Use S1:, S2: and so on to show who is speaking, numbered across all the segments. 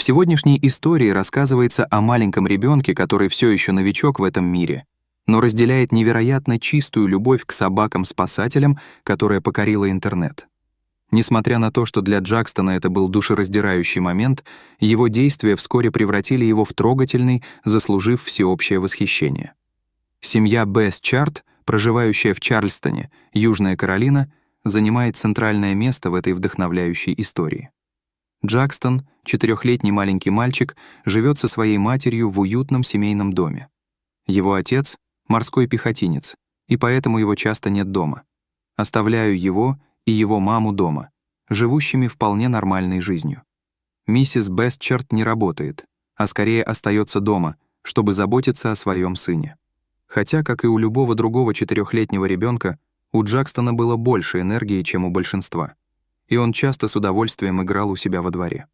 S1: сегодняшней истории рассказывается о маленьком ребенке, который все еще новичок в этом мире, но разделяет невероятно чистую любовь к собакам-спасателям, которая покорила интернет. Несмотря на то, что для Джакстона это был душераздирающий момент, его действия вскоре превратили его в трогательный, заслужив всеобщее восхищение. Семья Бесчарт, проживающая в Чарльстоне, Южная Каролина, занимает центральное место в этой вдохновляющей истории. Джакстон, 4-летний маленький мальчик, живет со своей матерью в уютном семейном доме. Его отец — морской пехотинец, и поэтому его часто нет дома. Оставляю его и его маму дома, живущими вполне нормальной жизнью. Миссис Бесчарт не работает, а скорее остается дома, чтобы заботиться о своем сыне. Хотя, как и у любого другого 4-летнего ребенка, у Джакстона было больше энергии, чем у большинства, и он часто с удовольствием играл у себя во дворе.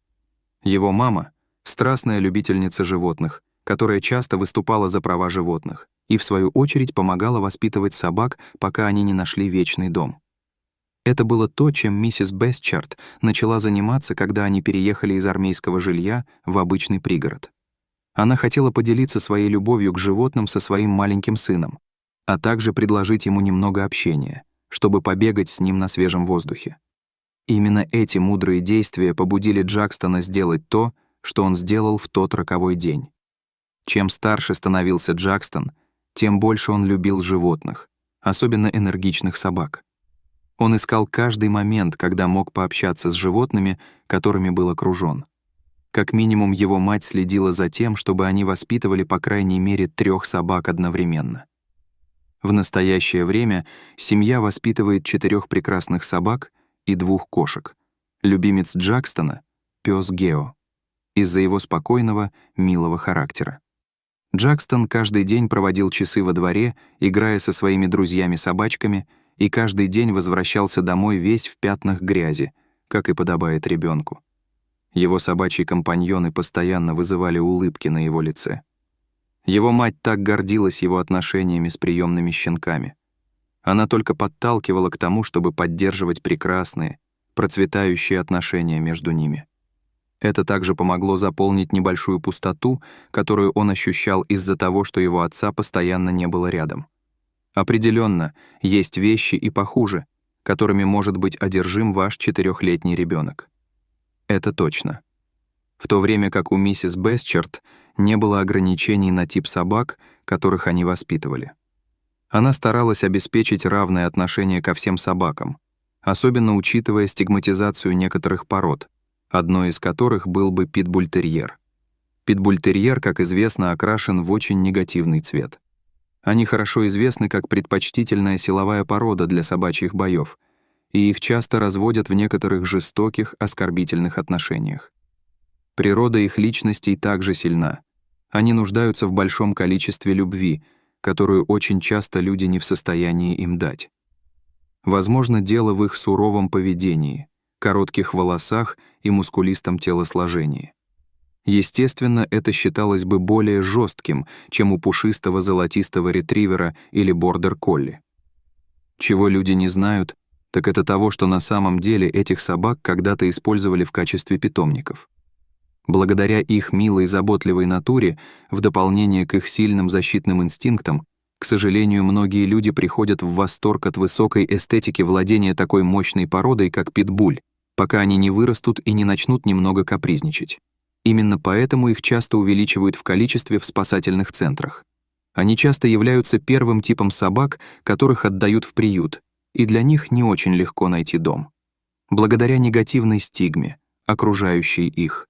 S1: Его мама — страстная любительница животных, которая часто выступала за права животных и, в свою очередь, помогала воспитывать собак, пока они не нашли вечный дом. Это было то, чем миссис Бесчарт начала заниматься, когда они переехали из армейского жилья в обычный пригород. Она хотела поделиться своей любовью к животным со своим маленьким сыном, а также предложить ему немного общения, чтобы побегать с ним на свежем воздухе. Именно эти мудрые действия побудили Джакстона сделать то, что он сделал в тот роковой день. Чем старше становился Джакстон, тем больше он любил животных, особенно энергичных собак. Он искал каждый момент, когда мог пообщаться с животными, которыми был окружён. Как минимум, его мать следила за тем, чтобы они воспитывали по крайней мере 3 собак одновременно. В настоящее время семья воспитывает 4 прекрасных собак и 2 кошек. Любимец Джакстона — пёс Гео, из-за его спокойного, милого характера. Джакстон каждый день проводил часы во дворе, играя со своими друзьями-собачками, и каждый день возвращался домой весь в пятнах грязи, как и подобает ребенку. Его собачьи компаньоны постоянно вызывали улыбки на его лице. Его мать так гордилась его отношениями с приемными щенками. Она только подталкивала к тому, чтобы поддерживать прекрасные, процветающие отношения между ними. Это также помогло заполнить небольшую пустоту, которую он ощущал из-за того, что его отца постоянно не было рядом. Определенно, есть вещи и похуже, которыми может быть одержим ваш 4-летний ребенок. Это точно. В то время как у миссис Бесчарт не было ограничений на тип собак, которых они воспитывали. Она старалась обеспечить равное отношение ко всем собакам, особенно учитывая стигматизацию некоторых пород, одной из которых был бы питбуль-терьер. Питбуль-терьер, как известно, окрашен в очень негативный цвет. Они хорошо известны как предпочтительная силовая порода для собачьих боёв, и их часто разводят в некоторых жестоких, оскорбительных отношениях. Природа их личностей также сильна. Они нуждаются в большом количестве любви, которую очень часто люди не в состоянии им дать. Возможно, дело в их суровом поведении, коротких волосах и мускулистом телосложении. Естественно, это считалось бы более жестким, чем у пушистого золотистого ретривера или бордер-колли. Чего люди не знают, так это того, что на самом деле этих собак когда-то использовали в качестве питомников. Благодаря их милой, заботливой натуре, в дополнение к их сильным защитным инстинктам, к сожалению, многие люди приходят в восторг от высокой эстетики владения такой мощной породой, как питбуль, пока они не вырастут и не начнут немного капризничать. Именно поэтому их часто увеличивают в количестве в спасательных центрах. Они часто являются первым типом собак, которых отдают в приют, и для них не очень легко найти дом. Благодаря негативной стигме, окружающей их.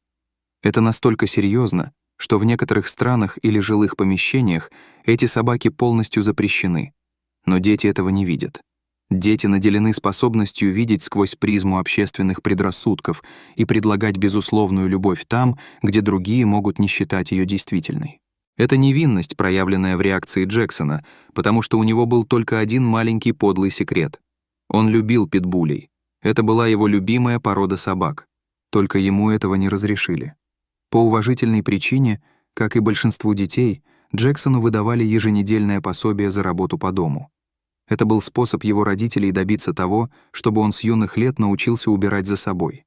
S1: Это настолько серьезно, что в некоторых странах или жилых помещениях эти собаки полностью запрещены. Но дети этого не видят. Дети наделены способностью видеть сквозь призму общественных предрассудков и предлагать безусловную любовь там, где другие могут не считать ее действительной. Это невинность, проявленная в реакции Джексона, потому что у него был только один маленький подлый секрет. Он любил питбулей. Это была его любимая порода собак. Только ему этого не разрешили. По уважительной причине, как и большинству детей, Джексону выдавали еженедельное пособие за работу по дому. Это был способ его родителей добиться того, чтобы он с юных лет научился убирать за собой.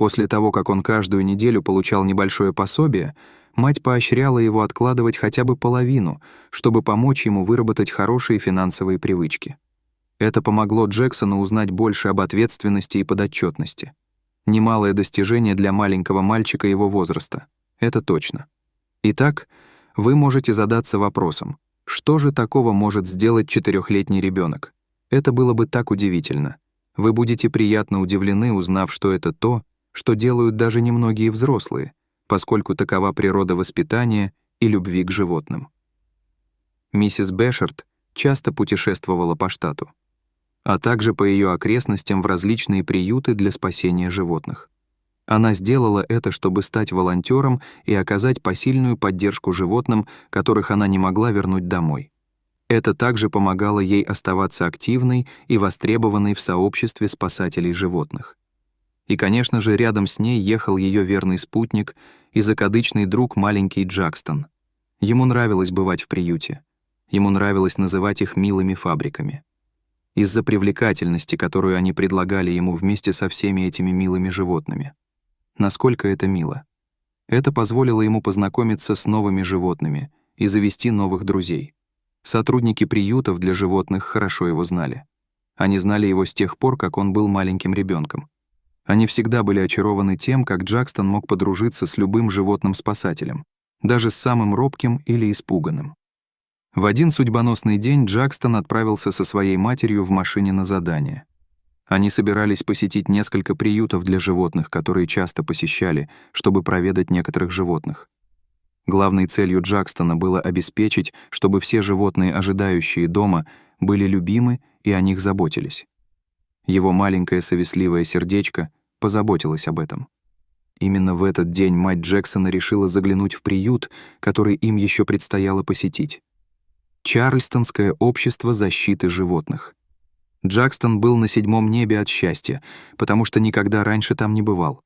S1: После того, как он каждую неделю получал небольшое пособие, мать поощряла его откладывать хотя бы половину, чтобы помочь ему выработать хорошие финансовые привычки. Это помогло Джексону узнать больше об ответственности и подотчетности. Немалое достижение для маленького мальчика его возраста. Это точно. Итак, вы можете задаться вопросом, что же такого может сделать 4-летний ребенок? Это было бы так удивительно. Вы будете приятно удивлены, узнав, что это то, что делают даже немногие взрослые, поскольку такова природа воспитания и любви к животным. Миссис Бэшард часто путешествовала по штату, а также по ее окрестностям в различные приюты для спасения животных. Она сделала это, чтобы стать волонтером и оказать посильную поддержку животным, которых она не могла вернуть домой. Это также помогало ей оставаться активной и востребованной в сообществе спасателей животных. И, конечно же, рядом с ней ехал ее верный спутник и закадычный друг маленький Джакстон. Ему нравилось бывать в приюте. Ему нравилось называть их милыми фабриками. Из-за привлекательности, которую они предлагали ему вместе со всеми этими милыми животными. Насколько это мило. Это позволило ему познакомиться с новыми животными и завести новых друзей. Сотрудники приютов для животных хорошо его знали. Они знали его с тех пор, как он был маленьким ребенком. Они всегда были очарованы тем, как Джакстон мог подружиться с любым животным-спасателем, даже с самым робким или испуганным. В один судьбоносный день Джакстон отправился со своей матерью в машине на задание. Они собирались посетить несколько приютов для животных, которые часто посещали, чтобы проведать некоторых животных. Главной целью Джакстона было обеспечить, чтобы все животные, ожидающие дома, были любимы и о них заботились. Его маленькое совестливое сердечко позаботилось об этом. Именно в этот день мать Джексона решила заглянуть в приют, который им еще предстояло посетить. Чарльстонское общество защиты животных. Джакстон был на 7-м небе от счастья, потому что никогда раньше там не бывал.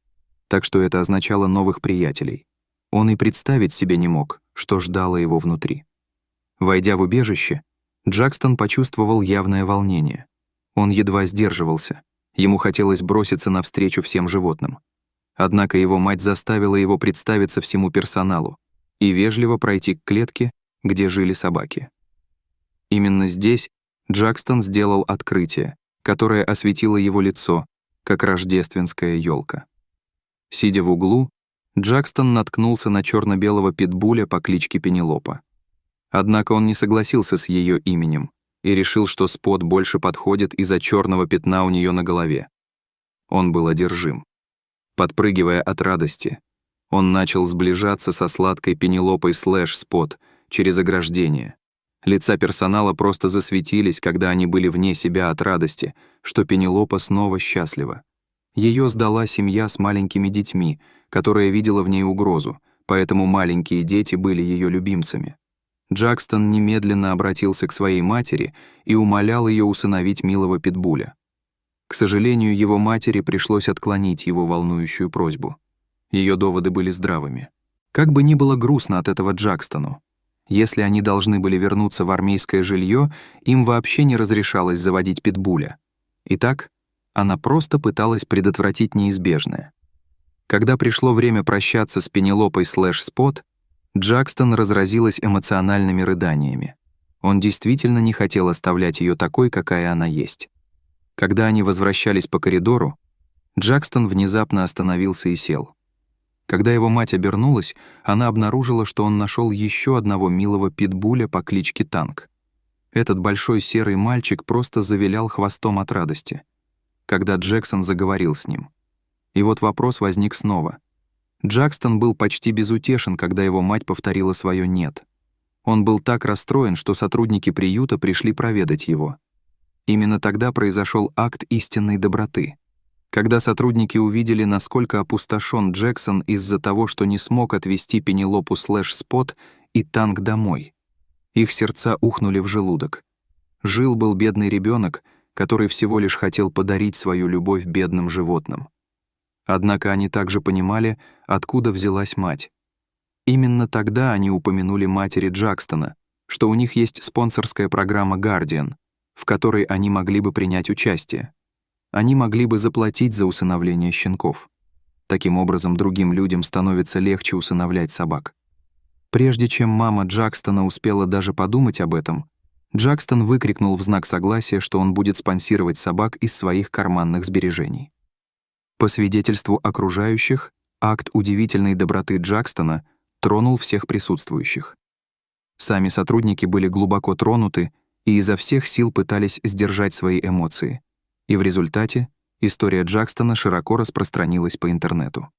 S1: Так что это означало новых приятелей. Он и представить себе не мог, что ждало его внутри. Войдя в убежище, Джакстон почувствовал явное волнение. Он едва сдерживался. Ему хотелось броситься навстречу всем животным. Однако его мать заставила его представиться всему персоналу и вежливо пройти к клетке, где жили собаки. Именно здесь Джакстон сделал открытие, которое осветило его лицо, как рождественская елка. Сидя в углу, Джакстон наткнулся на черно-белого питбуля по кличке Пенелопа. Однако он не согласился с ее именем и решил, что Спот больше подходит из-за черного пятна у нее на голове. Он был одержим. Подпрыгивая от радости, он начал сближаться со сладкой Пенелопой /Спот через ограждение. Лица персонала просто засветились, когда они были вне себя от радости, что Пенелопа снова счастлива. Ее сдала семья с маленькими детьми, которая видела в ней угрозу, поэтому маленькие дети были ее любимцами. Джакстон немедленно обратился к своей матери и умолял ее усыновить милого питбуля. К сожалению, его матери пришлось отклонить его волнующую просьбу. Ее доводы были здравыми. Как бы ни было грустно от этого Джакстону, если они должны были вернуться в армейское жилье, им вообще не разрешалось заводить питбуля. Итак, она просто пыталась предотвратить неизбежное. Когда пришло время прощаться с Пенелопой /Спот, Джакстон разразилась эмоциональными рыданиями. Он действительно не хотел оставлять ее такой, какая она есть. Когда они возвращались по коридору, Джакстон внезапно остановился и сел. Когда его мать обернулась, она обнаружила, что он нашел еще одного милого питбуля по кличке Танк. Этот большой серый мальчик просто завилял хвостом от радости, когда Джексон заговорил с ним. И вот вопрос возник снова. Джакстон был почти безутешен, когда его мать повторила свое «нет». Он был так расстроен, что сотрудники приюта пришли проведать его. Именно тогда произошел акт истинной доброты. Когда сотрудники увидели, насколько опустошен Джексон из-за того, что не смог отвезти Пенелопу /Спот и Танк домой. Их сердца ухнули в желудок. Жил-был бедный ребенок, который всего лишь хотел подарить свою любовь бедным животным. Однако они также понимали, откуда взялась мать. Именно тогда они упомянули матери Джакстона, что у них есть спонсорская программа «Guardian», в которой они могли бы принять участие. Они могли бы заплатить за усыновление щенков. Таким образом, другим людям становится легче усыновлять собак. Прежде чем мама Джакстона успела даже подумать об этом, Джакстон выкрикнул в знак согласия, что он будет спонсировать собак из своих карманных сбережений. По свидетельству окружающих, акт удивительной доброты Джакстона тронул всех присутствующих. Сами сотрудники были глубоко тронуты и изо всех сил пытались сдержать свои эмоции. И в результате история Джакстона широко распространилась по интернету.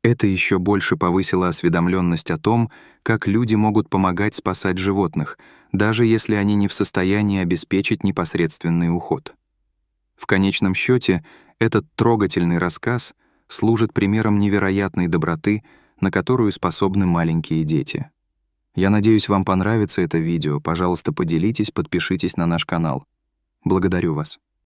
S1: Это еще больше повысило осведомленность о том, как люди могут помогать спасать животных, даже если они не в состоянии обеспечить непосредственный уход. В конечном счете, этот трогательный рассказ служит примером невероятной доброты, на которую способны маленькие дети. Я надеюсь, вам понравится это видео. Пожалуйста, поделитесь, подпишитесь на наш канал. Благодарю вас.